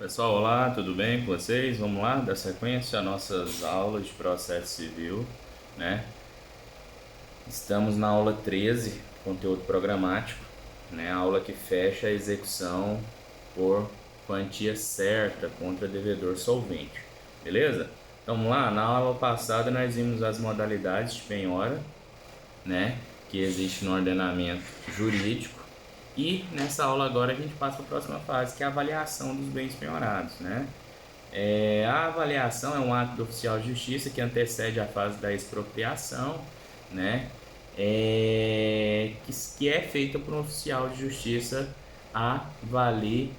Pessoal, olá, tudo bem com vocês? Vamos lá, dar sequência às nossas aulas de processo civil, né? Estamos na aula 13, conteúdo programático, né? A aula que fecha a execução por quantia certa contra devedor solvente, beleza? Então, vamos lá, na aula passada nós vimos as modalidades de penhora, né? Que existe no ordenamento jurídico. E nessa aula agora a gente passa para a próxima fase, que é a avaliação dos bens penhorados, né? A avaliação é um ato do oficial de justiça que antecede a fase da expropriação, né? Que é feita por um oficial de justiça avaliador,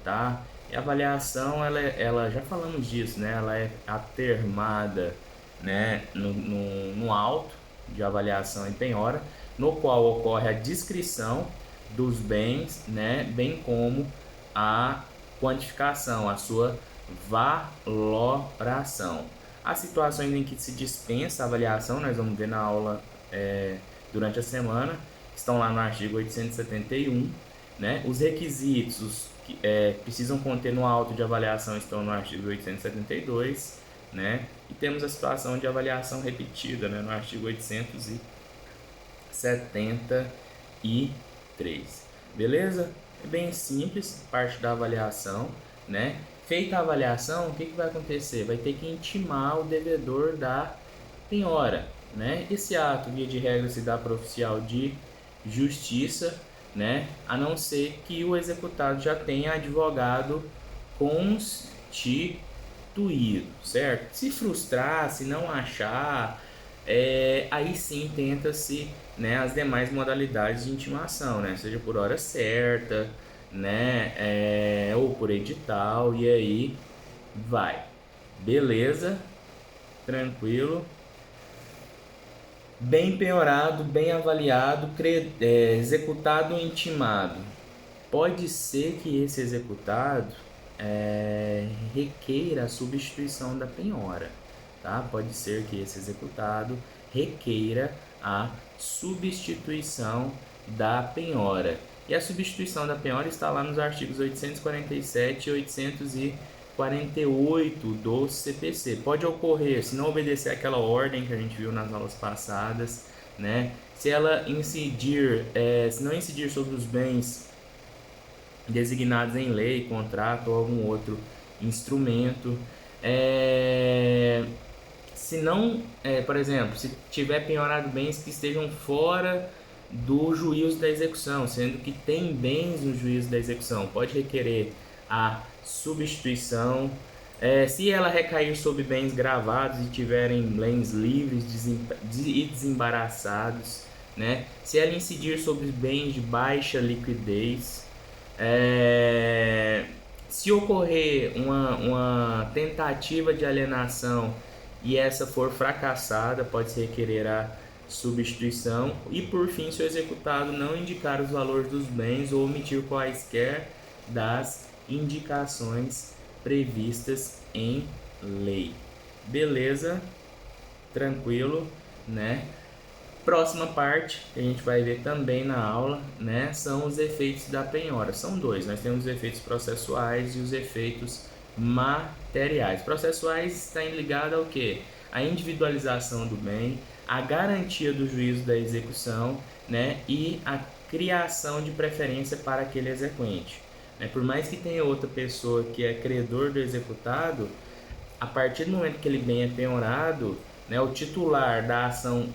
tá? E a avaliação, ela já falamos disso, né? Ela é atermada, né? No auto de avaliação e penhora, no qual ocorre a descrição dos bens, né? Bem como a quantificação, a sua valoração. As situações em que se dispensa a avaliação, nós vamos ver na aula durante a semana, estão lá no artigo 871, né? Os requisitos que precisam conter no auto de avaliação estão no artigo 872, né? E temos a situação de avaliação repetida, né? No artigo 873. Beleza? É bem simples, parte da avaliação, né? Feita a avaliação, o que vai acontecer? Vai ter que intimar o devedor da penhora, né? Esse ato, via de regra, se dá para o oficial de justiça, né? A não ser que o executado já tenha advogado constituído, certo? Se frustrar, se não achar, aí sim tenta-se, né, as demais modalidades de intimação, né? Seja por hora certa, né? Ou por edital, e aí vai. Beleza? Tranquilo. Bem penhorado, bem avaliado, executado ou intimado. Pode ser que esse executado requeira a substituição da penhora, tá? Pode ser que esse executado requeira a substituição da penhora. E a substituição da penhora está lá nos artigos 847 e 848 do CPC. Pode ocorrer, se não obedecer aquela ordem que a gente viu nas aulas passadas, né? Se ela incidir, se não incidir sobre os bens designados em lei, contrato ou algum outro instrumento. Se não, por exemplo, se tiver penhorado bens que estejam fora do juízo da execução, sendo que tem bens no juízo da execução, pode requerer a substituição. Se ela recair sobre bens gravados e tiverem bens livres e desembaraçados, né? Se ela incidir sobre bens de baixa liquidez, se ocorrer uma tentativa de alienação e essa for fracassada, pode-se requerer a substituição. E por fim, se o executado não indicar os valores dos bens ou omitir quaisquer das indicações previstas em lei. Beleza? Tranquilo, né? Próxima parte que a gente vai ver também na aula, né, são os efeitos da penhora. São dois, nós temos os efeitos processuais e os efeitos materiais. Processuais está ligado ao quê? A individualização do bem, a garantia do juízo da execução, né, e a criação de preferência para aquele exequente. Por mais que tenha outra pessoa que é credor do executado, a partir do momento que ele bem é penhorado, né, o titular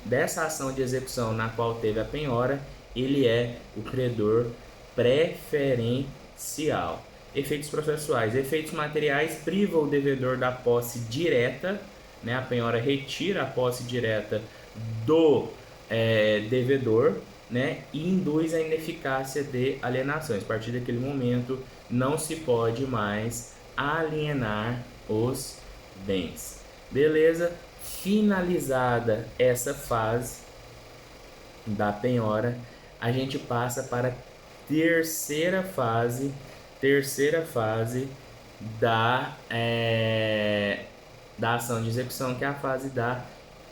dessa ação de execução na qual teve a penhora, ele é o credor preferencial. Efeitos processuais. Efeitos materiais privam o devedor da posse direta, né, a penhora retira a posse direta do devedor, né, e induz a ineficácia de alienações. A partir daquele momento, não se pode mais alienar os bens. Beleza? Finalizada essa fase da penhora, a gente passa para a terceira fase da ação de execução, que é a fase da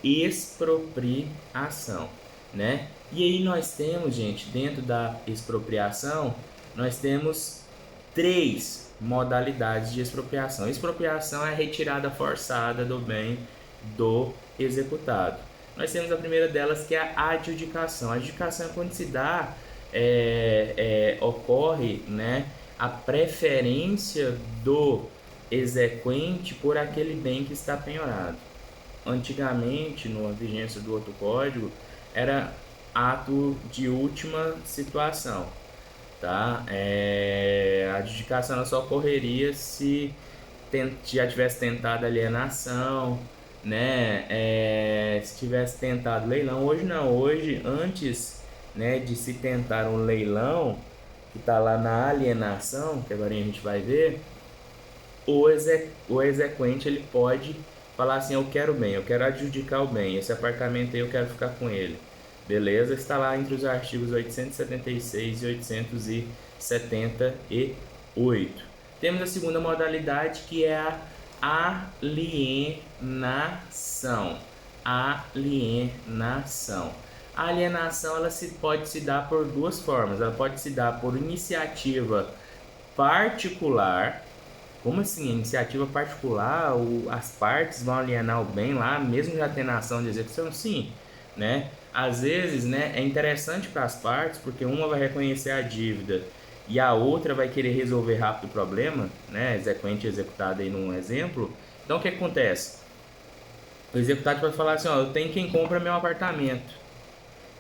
expropriação, né? E aí nós temos, gente, dentro da expropriação, nós temos três modalidades de expropriação. Expropriação é a retirada forçada do bem do executado. Nós temos a primeira delas, que é a adjudicação. A adjudicação é quando se dá, ocorre, né, a preferência do exequente por aquele bem que está penhorado. Antigamente, na vigência do outro código, era ato de última situação, tá? A adjudicação só ocorreria se já tivesse tentado alienação, né? Se tivesse tentado leilão. Hoje não, hoje antes, né, de se tentar um leilão, que está lá na alienação, que agora a gente vai ver, o exequente ele pode falar assim: eu quero bem, eu quero adjudicar o bem, esse apartamento aí eu quero ficar com ele. Beleza? Está lá entre os artigos 876 e 878. Temos a segunda modalidade, que é a alienação. Alienação. A alienação ela pode se dar por duas formas. Ela pode se dar por iniciativa particular. Como assim? Iniciativa particular, as partes vão alienar o bem lá, mesmo já tendo ação de execução? Sim, né? Às vezes, né, é interessante para as partes, porque uma vai reconhecer a dívida e a outra vai querer resolver rápido o problema, né? Exequente e executado aí num exemplo. Então, o que acontece? O executado vai falar assim: ó, eu tenho quem compra meu apartamento.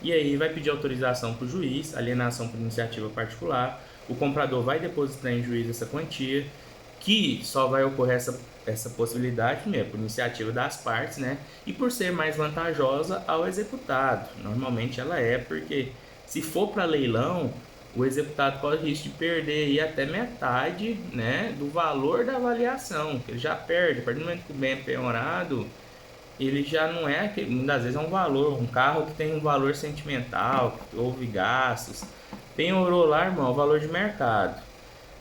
E aí vai pedir autorização para o juiz, alienação por iniciativa particular. O comprador vai depositar em juízo essa quantia, que só vai ocorrer essa possibilidade, primeiro, por iniciativa das partes, né? E por ser mais vantajosa ao executado. Normalmente ela é, porque se for para leilão, o executado corre risco de perder aí até metade, né, do valor da avaliação, que ele já perde. A partir do momento que o bem é penhorado, ele já não é, muitas vezes é um valor, um carro que tem um valor sentimental, houve gastos. Penhorou lá, irmão, valor de mercado.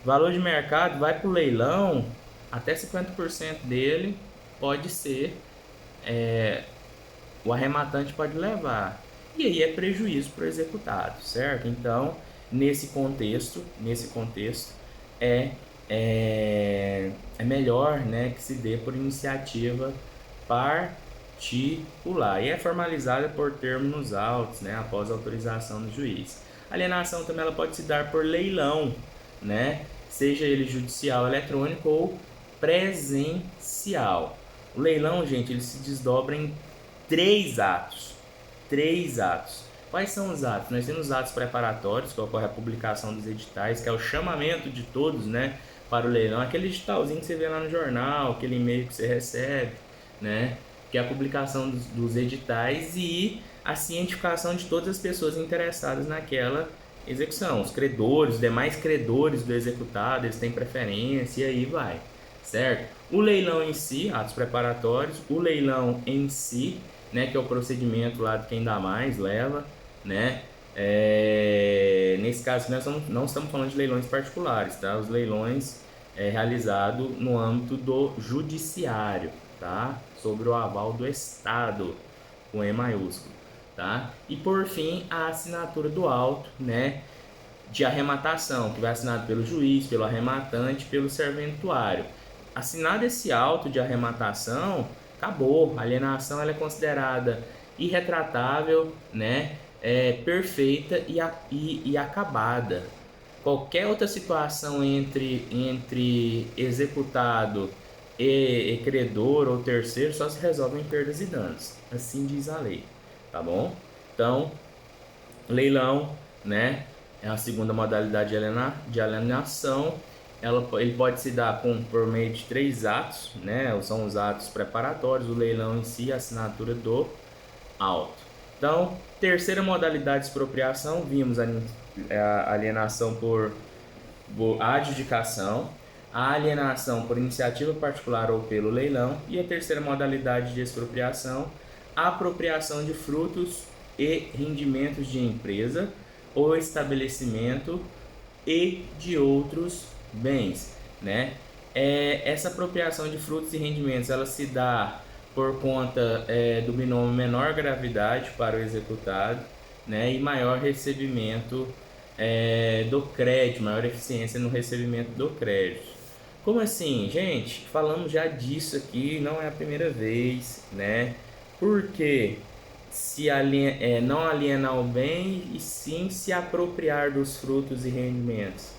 Valor de mercado vai para o leilão, até 50% dele pode ser, o arrematante pode levar. E aí é prejuízo para o executado, certo? Então, nesse contexto é melhor, né, que se dê por iniciativa particular. E é formalizada por termos autos, né, após a autorização do juiz. A alienação também ela pode se dar por leilão, né? Seja ele judicial, eletrônico ou presencial. O leilão, gente, ele se desdobra em três atos. Quais são os atos? Nós temos os atos preparatórios, que ocorre a publicação dos editais, que é o chamamento de todos, né, para o leilão. Aquele editalzinho que você vê lá no jornal, aquele e-mail que você recebe, né, que é a publicação dos editais e a cientificação de todas as pessoas interessadas naquela execução. Os credores, os demais credores do executado, eles têm preferência e aí vai, certo? O leilão em si, atos preparatórios, o leilão em si, né, que é o procedimento lá de quem dá mais, leva, né? Nesse caso, nós não estamos falando de leilões particulares, tá? Os leilões realizados no âmbito do judiciário, tá? Sobre o aval do Estado, com E maiúsculo. Tá? E por fim, a assinatura do auto, né, de arrematação, que vai assinado pelo juiz, pelo arrematante, pelo serventuário. Assinado esse auto de arrematação, acabou. A alienação ela é considerada irretratável, né, perfeita e acabada. Qualquer outra situação entre executado e credor ou terceiro só se resolve em perdas e danos. Assim diz a lei. Tá bom? Então, leilão, né, é a segunda modalidade de alienação. Ele pode se dar por meio de três atos, né? São os atos preparatórios, o leilão em si, a assinatura do auto. Então, terceira modalidade de expropriação, vimos a alienação por adjudicação, a alienação por iniciativa particular ou pelo leilão, e a terceira modalidade de expropriação, a apropriação de frutos e rendimentos de empresa ou estabelecimento e de outros bens, né? Essa apropriação de frutos e rendimentos ela se dá por conta do binômio menor gravidade para o executado, né? E maior recebimento do crédito, maior eficiência no recebimento do crédito. Como assim? Gente, falamos já disso aqui, não é a primeira vez, né? Porque não alienar o bem e sim se apropriar dos frutos e rendimentos.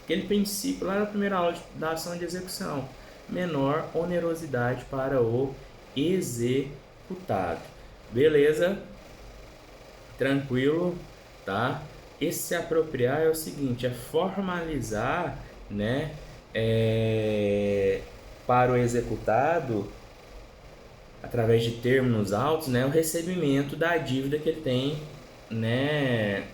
Aquele princípio lá na primeira aula da ação de execução, menor onerosidade para o executado. Beleza? Tranquilo, tá? Esse se apropriar é o seguinte, é formalizar, né, é, para o executado, através de termos altos, né, o recebimento da dívida que ele tem, né,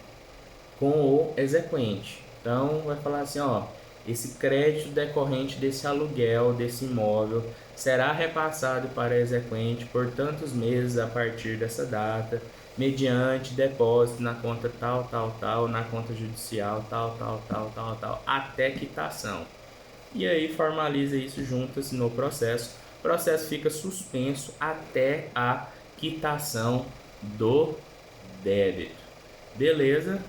com o exequente. Então, vai falar assim, ó, esse crédito decorrente desse aluguel, desse imóvel, será repassado para o exequente por tantos meses a partir dessa data, mediante depósito na conta tal, tal, tal, na conta judicial tal, tal, tal, tal, tal, até quitação. E aí formaliza isso juntas no processo. O processo fica suspenso até a quitação do débito. Beleza?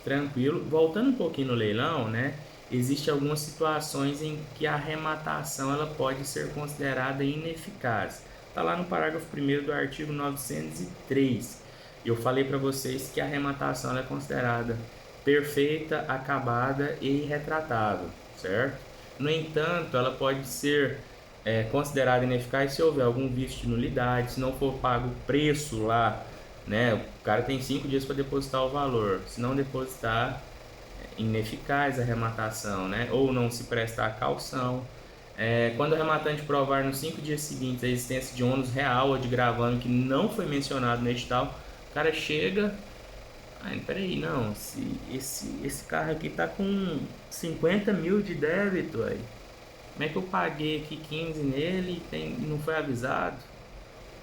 Tranquilo. Voltando um pouquinho no leilão, né? Existem algumas situações em que a arrematação ela pode ser considerada ineficaz. Está lá no parágrafo 1º do artigo 903. Eu falei para vocês que a arrematação ela é considerada perfeita, acabada e irretratável, certo? No entanto, ela pode ser considerada ineficaz se houver algum vício de nulidade, se não for pago o preço lá, né? O cara tem 5 dias para depositar o valor. Se não depositar, ineficaz a arrematação, né? Ou não se prestar a caução. Quando o rematante provar nos 5 dias seguintes a existência de ônus real ou de gravame que não foi mencionado no edital, o cara chega. Peraí, não, esse carro aqui tá com 50 mil de débito, aí. Como é que eu paguei aqui 15 nele e não foi avisado?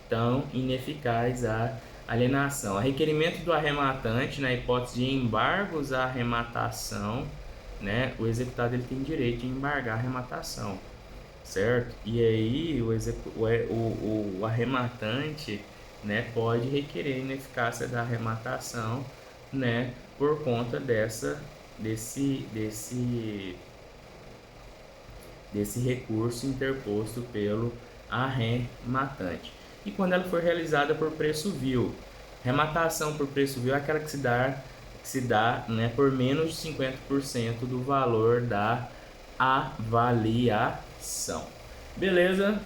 Então, ineficaz a alienação. A requerimento do arrematante, na hipótese de embargos à arrematação, né, o executado ele tem direito de embargar a arrematação, certo? E aí o arrematante, né, pode requerer a ineficácia da arrematação, né, por conta desse recurso interposto pelo arrematante. E quando ela for realizada por preço vil, rematação por preço vil é aquela que se dá, né, por menos de 50% do valor da avaliação. Beleza?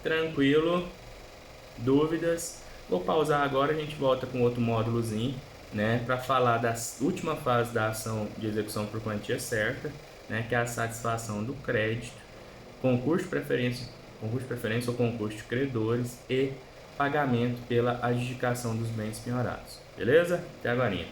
Tranquilo? Dúvidas? Vou pausar agora, a gente volta com outro módulozinho, né, para falar da última fase da ação de execução por quantia certa, né, que é a satisfação do crédito, concurso de preferência ou concurso de credores e pagamento pela adjudicação dos bens penhorados. Beleza? Até agora.